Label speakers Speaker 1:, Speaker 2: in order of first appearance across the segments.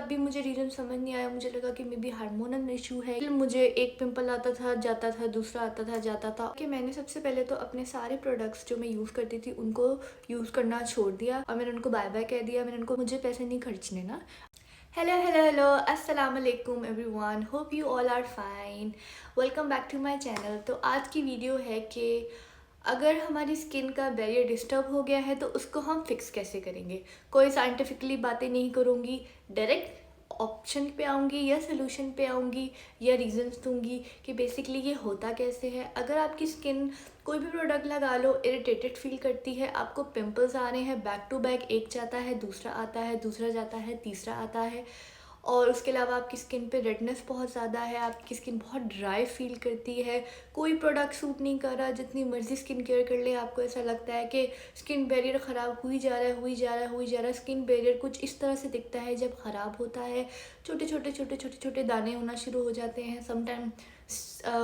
Speaker 1: तब भी मुझे रीज़न समझ नहीं आया। मुझे लगा कि मे बी हार्मोनल इशू है। मुझे एक पिंपल आता था जाता था, दूसरा आता था जाता था। कि मैंने सबसे पहले तो अपने सारे प्रोडक्ट्स जो मैं यूज़ करती थी उनको यूज़ करना छोड़ दिया और मैंने उनको बाय बाय कह दिया। मैंने उनको मुझे पैसे नहीं खर्चने ना। हेलो हेलो हेलो, अस्सलाम वालेकुम everyone, hope you all are fine. Welcome back to my channel. तो आज की वीडियो है कि अगर हमारी स्किन का बैरियर डिस्टर्ब हो गया है तो उसको हम फिक्स कैसे करेंगे। कोई साइंटिफिकली बातें नहीं करूँगी, डायरेक्ट ऑप्शन पे आऊँगी या सोल्यूशन पे आऊँगी या रीजंस दूँगी कि बेसिकली ये होता कैसे है। अगर आपकी स्किन कोई भी प्रोडक्ट लगा लो इरिटेटेड फील करती है, आपको पिंपल्स आ रहे हैं बैक टू बैक, एक जाता है दूसरा आता है, दूसरा जाता है तीसरा आता है, और उसके अलावा आपकी स्किन पे रेडनेस बहुत ज़्यादा है, आपकी स्किन बहुत ड्राई फील करती है, कोई प्रोडक्ट सूट नहीं कर रहा, जितनी मर्जी स्किन केयर कर ले आपको ऐसा लगता है कि स्किन बैरियर ख़राब हुई जा रहा है, हुई जा रहा है, हुई जा रहा है। स्किन बैरियर कुछ इस तरह से दिखता है जब ख़राब होता है, छोटे छोटे छोटे छोटे छोटे दाने होना शुरू हो जाते हैं। समटाइम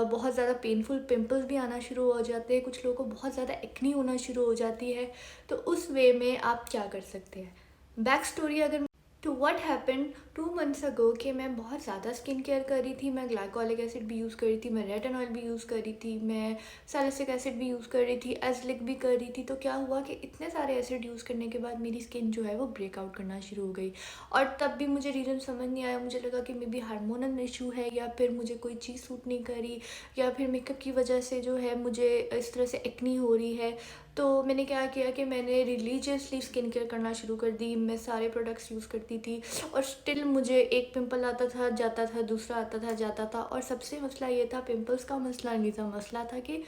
Speaker 1: बहुत ज़्यादा पेनफुल पिंपल्स भी आना शुरू हो जाते हैं, कुछ लोगों को बहुत ज़्यादा एक्नी होना शुरू हो जाती है। तो उस वे में आप क्या कर सकते हैं, बैक स्टोरी अगर to what happen 2 months ago कि मैं बहुत ज़्यादा स्किन केयर कर रही थी। मैं ग्लाइकोलिक एसिड भी यूज़ कर रही थी, मैं रेटिनॉल भी यूज़ कर रही थी, मैं सैलिसिलिक एसिड भी यूज़ कर रही थी, एज़लिक भी कर रही थी। तो क्या हुआ कि इतने सारे एसिड यूज़ करने के बाद मेरी स्किन जो है वो ब्रेकआउट करना शुरू हो गई। और तब भी मुझे रीज़न समझ नहीं आया। मुझे लगा कि मे बी हार्मोनल इशू है या फिर मुझे कोई चीज़ सूट नहीं कर रही या फिर मेकअप की वजह से जो है मुझे इस तरह से एक्नी हो रही है। तो मैंने क्या किया कि मैंने रिलीजियसली स्किन केयर करना शुरू कर दी। मैं सारे प्रोडक्ट्स यूज़ करती थी और स्टिल मुझे एक पिंपल आता था जाता था, दूसरा आता था जाता था। और सबसे मसला ये था, पिंपल्स का मसला नहीं था, मसला था कि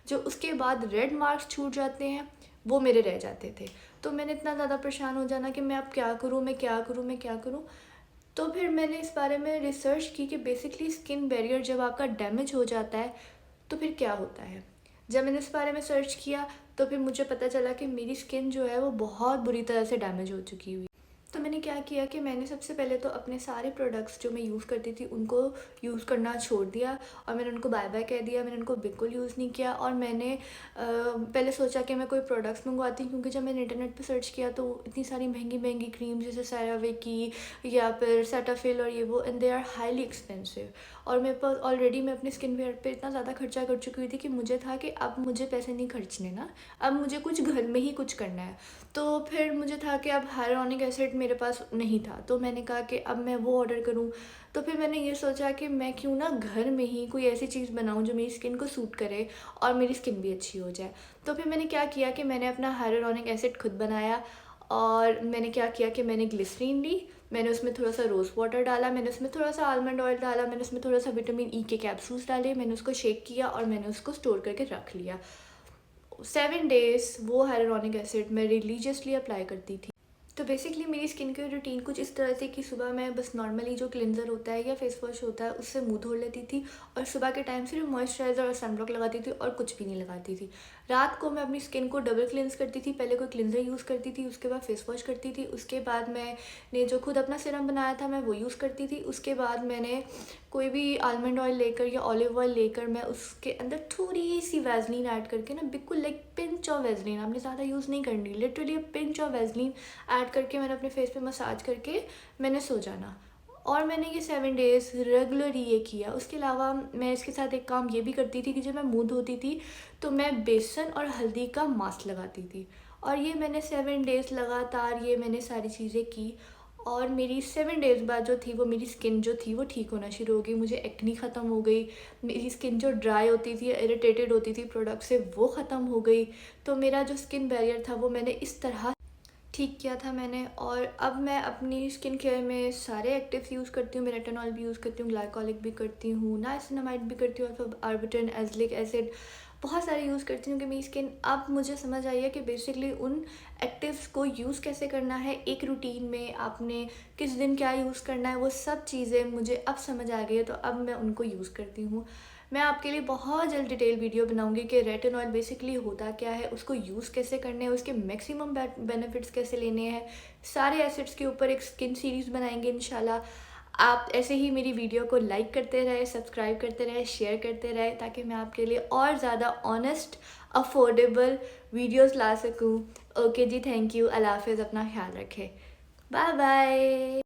Speaker 1: जो उसके बाद रेड मार्क्स छूट जाते हैं वो मेरे रह जाते थे। तो मैंने इतना ज़्यादा परेशान हो जाना कि मैं अब क्या करूँ, मैं क्या करूँ, मैं क्या करूँ। तो फिर मैंने इस बारे में रिसर्च की कि बेसिकली स्किन बैरियर जब आपका डैमेज हो जाता है तो फिर क्या होता है। जब मैंने इस बारे में सर्च किया तो फिर मुझे पता चला कि मेरी स्किन जो है वो बहुत बुरी तरह से डैमेज हो चुकी हुई। तो मैंने क्या किया कि मैंने सबसे पहले तो अपने सारे प्रोडक्ट्स जो मैं यूज़ करती थी उनको यूज़ करना छोड़ दिया और मैंने उनको बाय बाय कह दिया। मैंने उनको बिल्कुल यूज़ नहीं किया। और मैंने पहले सोचा कि मैं कोई प्रोडक्ट्स मंगवाती हूँ, क्योंकि जब मैंने इंटरनेट पे सर्च किया तो इतनी सारी महंगी महंगी क्रीम जैसे सेरावे की या फिर सेटाफिल और ये वो, and they are highly expensive. और मेरे पास ऑलरेडी मैं अपनी स्किन केयर पे इतना ज़्यादा खर्चा कर चुकी हुई थी कि मुझे था कि अब मुझे पैसे नहीं खर्चने ना, अब मुझे कुछ घर में ही कुछ करना है। तो फिर मुझे था कि अब हाइलुरोनिक एसिड मेरे पास नहीं था, तो मैंने कहा कि अब मैं वो ऑर्डर करूं। तो फिर मैंने ये सोचा कि मैं क्यों ना घर में ही कोई ऐसी चीज़ बनाऊं जो मेरी स्किन को सूट करे और मेरी स्किन भी अच्छी हो जाए। तो फिर मैंने क्या किया कि मैंने अपना हाइलुरोनिक एसिड खुद बनाया। और मैंने क्या किया कि मैंने ग्लिसरीन ली, मैंने उसमें थोड़ा सा रोज़ वाटर डाला, मैंने उसमें थोड़ा सा आलमंड ऑयल डाला, मैंने उसमें थोड़ा सा विटामिन ई के कैप्सूल्स डाले, मैंने उसको शेक किया और मैंने उसको स्टोर करके रख लिया। 7 डेज़ वो हाइलुरोनिक एसिड मैं रिलीजियसली अप्लाई करती थी। तो बेसिकली मेरी स्किन केयर रूटीन कुछ इस तरह से कि सुबह मैं बस नॉर्मली जो क्लिनजर होता है या फेस वॉश होता है उससे मुंह धो लेती थी और सुबह के टाइम सिर्फ मॉइस्चराइज़र और सनब्लॉक लगाती थी और कुछ भी नहीं लगाती थी। रात को मैं अपनी स्किन को डबल क्लिनज करती थी, पहले कोई क्लिनजर यूज़ करती थी, उसके बाद फेस वॉश करती थी, उसके बाद मैंने जो खुद अपना सीरम बनाया था मैं वो यूज़ करती थी। उसके बाद मैंने कोई भी आलमंड ऑयल लेकर या ऑलिव ऑयल लेकर मैं उसके अंदर थोड़ी सी वैसलीन ऐड करके ना, बिल्कुल लाइक पिंच ऑफ वैसलीन, आपने ज़्यादा यूज़ नहीं करनी, literally pinch of Vaseline add करके मैंने अपने फेस पे मसाज करके मैंने सो जाना। और मैंने ये 7 डेज़ रेगुलर ये किया। उसके अलावा मैं इसके साथ एक काम ये भी करती थी कि जब मैं मुंह धोती थी तो मैं बेसन और हल्दी का मास्क लगाती थी। और ये मैंने 7 डेज़ लगातार ये मैंने सारी चीज़ें की। और मेरी 7 डेज़ बाद जो थी वो मेरी स्किन जो थी वो ठीक होना शुरू हो गई, मुझे एक्नी ख़त्म हो गई, मेरी स्किन जो ड्राई होती थी, इरिटेटेड होती थी प्रोडक्ट से, वो ख़त्म हो गई। तो मेरा जो स्किन बैरियर था वो मैंने इस तरह ठीक किया था मैंने। और अब मैं अपनी स्किन केयर में सारे एक्टिव्स यूज़ करती हूँ। मैं रेटिनॉल भी यूज़ करती हूँ, ग्लाइकोलिक भी करती हूँ, नाइसिनामाइड भी करती हूँ, और फिर आर्बिटन, एज़लिक एसिड बहुत सारे यूज़ करती हूँ कि मेरी स्किन अब मुझे समझ आई है कि बेसिकली उन एक्टिव्स को यूज़ कैसे करना है, एक रूटीन में आपने किस दिन क्या यूज़ करना है, वो सब चीज़ें मुझे अब समझ आ गई है। तो अब मैं उनको यूज़ करती हूँ। मैं आपके लिए बहुत जल्द डिटेल वीडियो बनाऊंगी कि रेटिनॉल बेसिकली होता क्या है, उसको यूज़ कैसे करने हैं, उसके मैक्सिमम बेनिफिट्स कैसे लेने हैं, सारे एसिड्स के ऊपर एक स्किन सीरीज़ बनाएंगे इंशाल्लाह। आप ऐसे ही मेरी वीडियो को लाइक करते रहे, सब्सक्राइब करते रहे, शेयर करते रहे, ताकि मैं आपके लिए और ज़्यादा ऑनेस्ट अफोर्डेबल वीडियोस ला सकूं। ओके जी, थैंक यू, अल्लाह हाफिज़, अपना ख्याल रखें, बाय बाय।